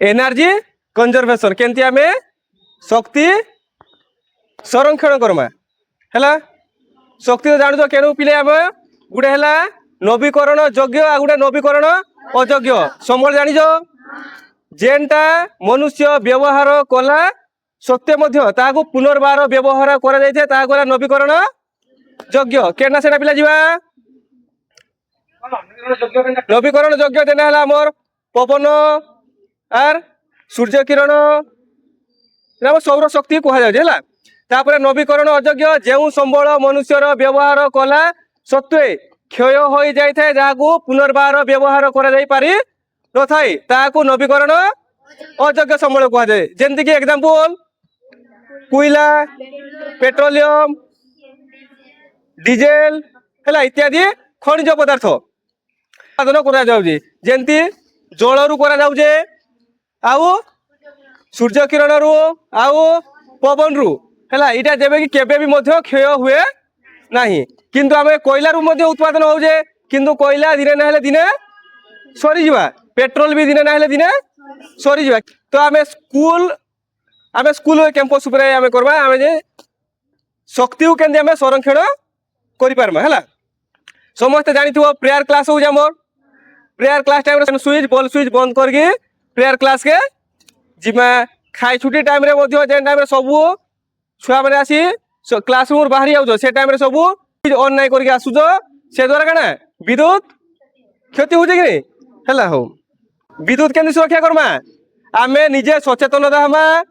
energy conservation केमती आम शक्ति संरक्षण करमा है शक्ति तो जानु केणु पिले आम गोटे है नवीकरण योग्य आ गोटे नवीकरण अयोग्य समझ जानिज जेनटा मनुष्य व्यवहार कला सत्य पुनर्बार व्यवहार करा नवीकरण योग्य केना सेना पिला जीवा नवीकरण योग्य देना है आमर पवन आर सूर्य किरण सौर शक्ति कहुए तापर नवीकरण अयोग्य जो संबल मनुष्यर व्यवहार कला सत्वे क्षय हो जाए जहाँ पुनर्बार व्यवहार कर नवीकरण अयोग्य संबल कहुए जमती एग्जांपल कोयला पेट्रोलियम डीजेल है इत्यादि खनिज पदार्थ उत्पादन करमती जल रु कर आउ सूर्य किरण रु आउ पवन रु है यहाँ जब कि केबे भी क्षय हुए ना किंतु आम कोयला रु उत्पादन होजे किंतु कोयला दिने ना दिने सरी जावा पेट्रोल भी दिने ना दिने सरी जावा तो आम स्कूल कैंपस आम करवा आम शक्ति केमती आम संरक्षण करें है समस्ते जानी प्रेयर क्लास हो प्रेयर क्लास टाइम स्विच बंद करके प्रेयर क्लास के जिमा खाई छुट्टी टाइम जेन टाइम सब छुआ मैंने आसी क्लासरूम बाहरी जाऊँ से टाइम सब ऑन नहीं करके आसुच से द्वारा क्या विद्युत क्षति हो है हो विद्युत केमती सुरक्षा करमा आम निजे सचेतनता हमा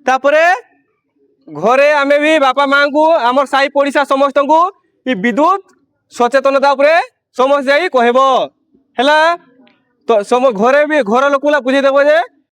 तापरे घरे आम भी बापा माँ को आम साई पड़िशा समस्त को विद्युत सचेतनता उपरे समस्त जाई कहब है तो घरे भी घर लोक बुझेदेव जे